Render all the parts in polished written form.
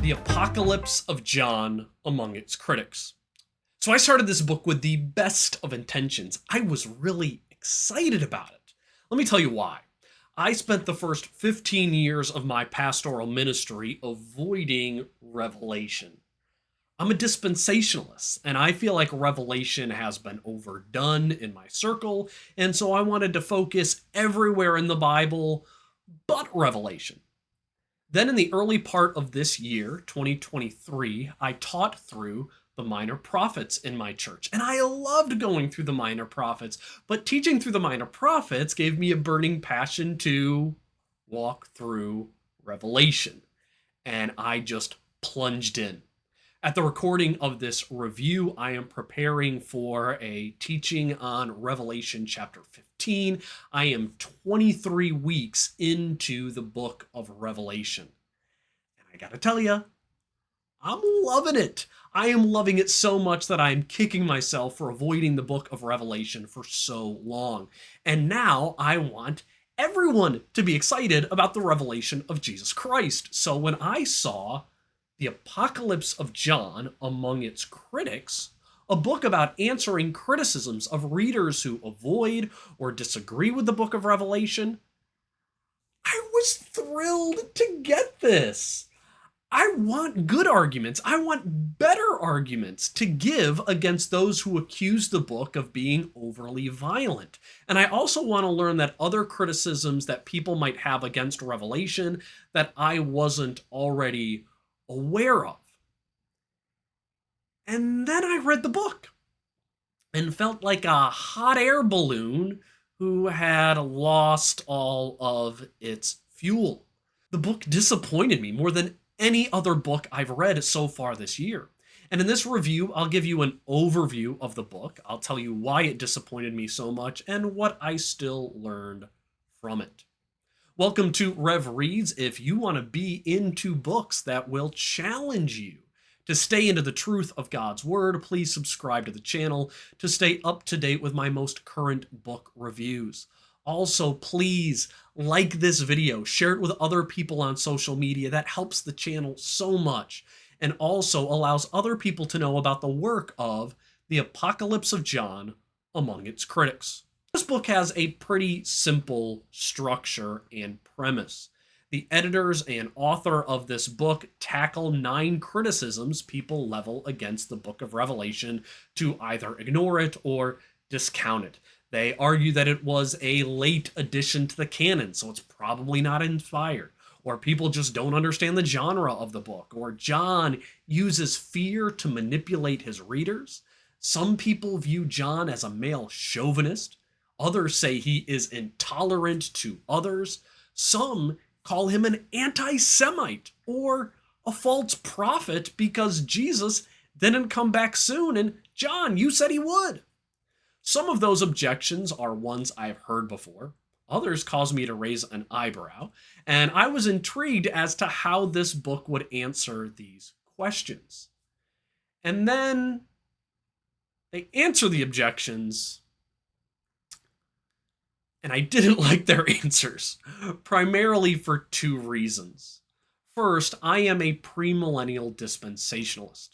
The Apocalypse of John among its critics. So I started this book with the best of intentions. I was really excited about it. Let me tell you why. I spent the first 15 years of my pastoral ministry avoiding Revelation. I'm a dispensationalist, and I feel like Revelation has been overdone in my circle, and so I wanted to focus everywhere in the Bible but Revelation. Then in the early part of this year, 2023, I taught through the minor prophets in my church. And I loved going through the minor prophets, but teaching through the minor prophets gave me a burning passion to walk through Revelation. And I just plunged in. At the recording of this review, I am preparing for a teaching on Revelation chapter 15. I am 23 weeks into the book of Revelation. And I gotta tell you, I'm loving it. I am loving it so much that I am kicking myself for avoiding the book of Revelation for so long. And now I want everyone to be excited about the revelation of Jesus Christ. So when I saw The Apocalypse of John among its critics, a book about answering criticisms of readers who avoid or disagree with the book of Revelation, I was thrilled to get this. I want good arguments. I want better arguments to give against those who accuse the book of being overly violent. And I also want to learn that other criticisms that people might have against Revelation that I wasn't already aware of. And then I read the book and felt like a hot air balloon who had lost all of its fuel. The book disappointed me more than any other book I've read so far this year. And in this review, I'll give you an overview of the book. I'll tell you why it disappointed me so much and what I still learned from it. Welcome to Rev Reads. If you want to be into books that will challenge you to stay into the truth of God's Word, please subscribe to the channel to stay up to date with my most current book reviews. Also, please like this video, share it with other people on social media. That helps the channel so much and also allows other people to know about the work of The Apocalypse of John among its critics. This book has a pretty simple structure and premise. The editors and author of this book tackle 9 criticisms people level against the book of Revelation to either ignore it or discount it. They argue that it was a late addition to the canon, so it's probably not inspired, or people just don't understand the genre of the book, or John uses fear to manipulate his readers. Some people view John as a male chauvinist. Others say he is intolerant to others. Some call him an anti-Semite or a false prophet because Jesus didn't come back soon, and John, you said he would. Some of those objections are ones I've heard before. Others cause me to raise an eyebrow, and I was intrigued as to how this book would answer these questions. And then they answer the objections, and I didn't like their answers, primarily for 2 reasons. First, I am a premillennial dispensationalist.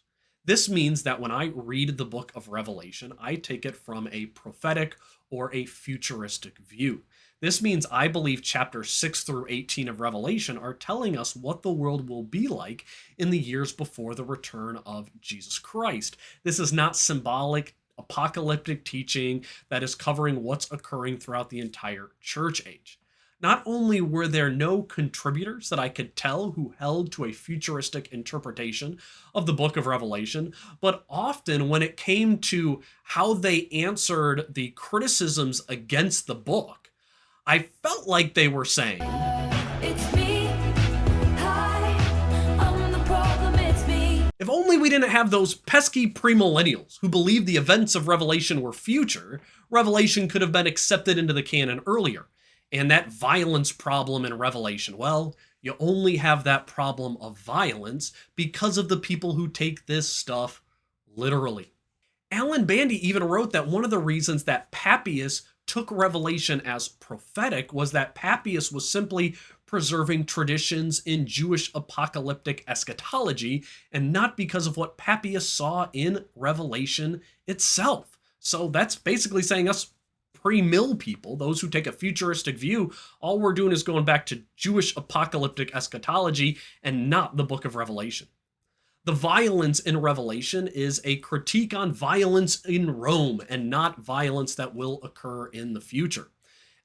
This means that when I read the book of Revelation, I take it from a prophetic or a futuristic view. This means I believe chapters 6 through 18 of Revelation are telling us what the world will be like in the years before the return of Jesus Christ. This is not symbolic, apocalyptic teaching that is covering what's occurring throughout the entire church age. Not only were there no contributors that I could tell who held to a futuristic interpretation of the book of Revelation, but often when it came to how they answered the criticisms against the book, I felt like they were saying, "It's me. Hi, I'm the problem, it's me." If only we didn't have those pesky premillennials who believed the events of Revelation were future, Revelation could have been accepted into the canon earlier. And that violence problem in Revelation, well, you only have that problem of violence because of the people who take this stuff literally. Bandy even wrote that one of the reasons that Papias took Revelation as prophetic was that Papias was simply preserving traditions in Jewish apocalyptic eschatology and not because of what Papias saw in Revelation itself. So that's basically saying us pre-mill people, those who take a futuristic view, all we're doing is going back to Jewish apocalyptic eschatology and not the book of Revelation. The violence in Revelation is a critique on violence in Rome and not violence that will occur in the future.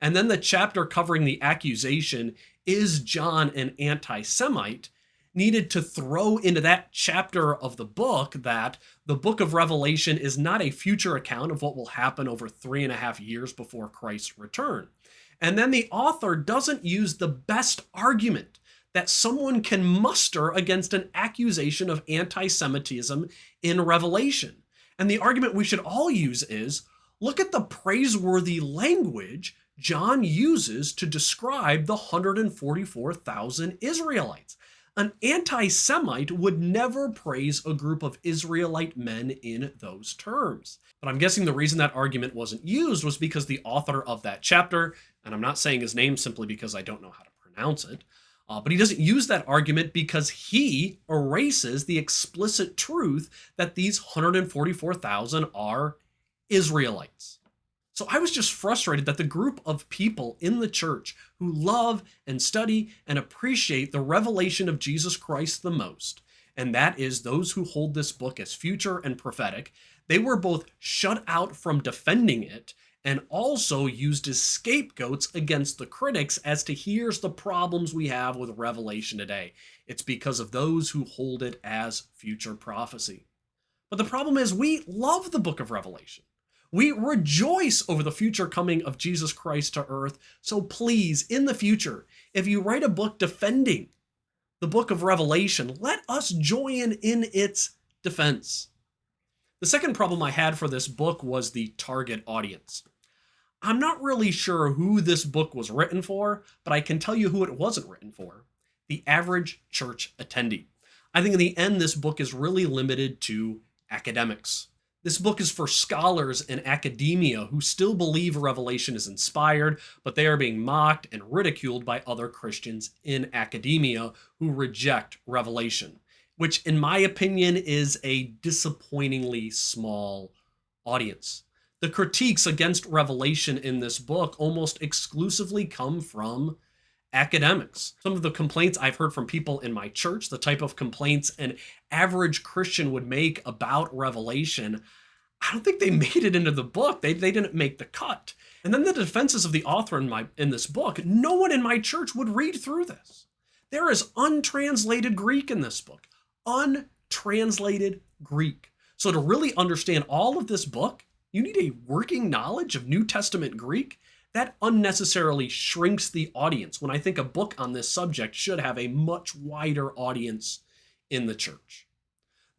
And then the chapter covering the accusation, is John an anti-Semite, needed to throw into that chapter of the book that the book of Revelation is not a future account of what will happen over 3.5 years before Christ's return. And then the author doesn't use the best argument that someone can muster against an accusation of anti-Semitism in Revelation. And the argument we should all use is, look at the praiseworthy language John uses to describe the 144,000 Israelites. An anti-Semite would never praise a group of Israelite men in those terms. But I'm guessing the reason that argument wasn't used was because the author of that chapter, and I'm not saying his name simply because I don't know how to pronounce it, but he doesn't use that argument because he erases the explicit truth that these 144,000 are Israelites. So I was just frustrated that the group of people in the church who love and study and appreciate the revelation of Jesus Christ the most, and that is those who hold this book as future and prophetic, they were both shut out from defending it and also used as scapegoats against the critics as to here's the problems we have with Revelation today. It's because of those who hold it as future prophecy. But the problem is we love the book of Revelation. We rejoice over the future coming of Jesus Christ to earth. So please, in the future, if you write a book defending the book of Revelation, let us join in its defense. The second problem I had for this book was the target audience. I'm not really sure who this book was written for, but I can tell you who it wasn't written for: the average church attendee. I think in the end, this book is really limited to academics. This book is for scholars in academia who still believe Revelation is inspired, but they are being mocked and ridiculed by other Christians in academia who reject Revelation, which in my opinion is a disappointingly small audience. The critiques against Revelation in this book almost exclusively come from academics. Some of the complaints I've heard from people in my church, the type of complaints an average Christian would make about Revelation, I don't think they made it into the book. They didn't make the cut. And then the defenses of the author in this book, no one in my church would read through this. There is untranslated Greek in this book. Untranslated Greek. So to really understand all of this book, you need a working knowledge of New Testament Greek. That unnecessarily shrinks the audience when I think a book on this subject should have a much wider audience in the church.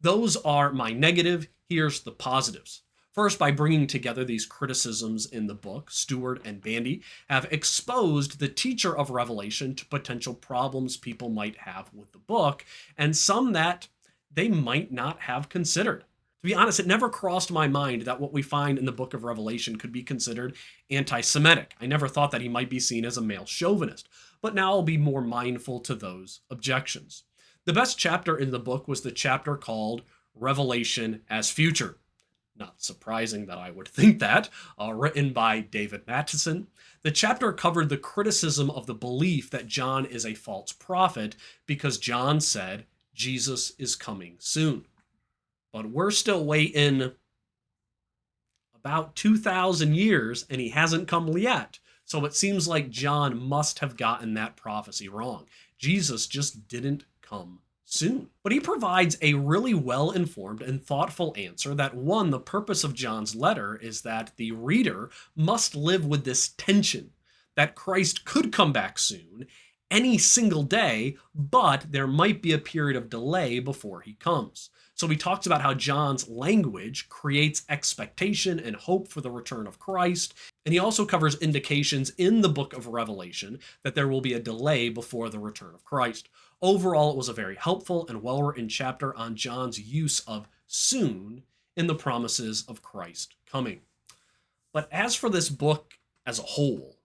Those are my negative. Here's the positives. First, by bringing together these criticisms in the book, Stewart and Bandy have exposed the teacher of Revelation to potential problems people might have with the book, and some that they might not have considered. To be honest, it never crossed my mind that what we find in the book of Revelation could be considered anti-Semitic. I never thought that he might be seen as a male chauvinist, but now I'll be more mindful to those objections. The best chapter in the book was the chapter called Revelation as Future. Not surprising that I would think that, written by David Matheson. The chapter covered the criticism of the belief that John is a false prophet because John said Jesus is coming soon. But we're still waiting about 2,000 years and he hasn't come yet. So it seems like John must have gotten that prophecy wrong. Jesus just didn't come soon. But he provides a really well-informed and thoughtful answer that, one, the purpose of John's letter is that the reader must live with this tension that Christ could come back soon, any single day, but there might be a period of delay before he comes. So he talks about how John's language creates expectation and hope for the return of Christ. And he also covers indications in the book of Revelation that there will be a delay before the return of Christ. Overall, it was a very helpful and well-written chapter on John's use of soon in the promises of Christ coming. But as for this book as a whole,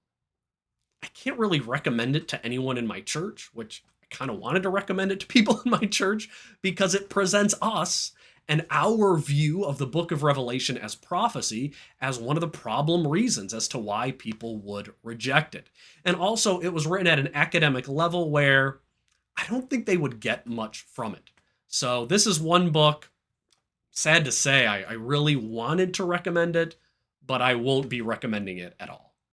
I can't really recommend it to anyone in my church, which I kind of wanted to recommend it to people in my church because it presents us and our view of the book of Revelation as prophecy as one of the problem reasons as to why people would reject it. And also, it was written at an academic level where I don't think they would get much from it. So, this is one book, sad to say, I really wanted to recommend it, but I won't be recommending it at all.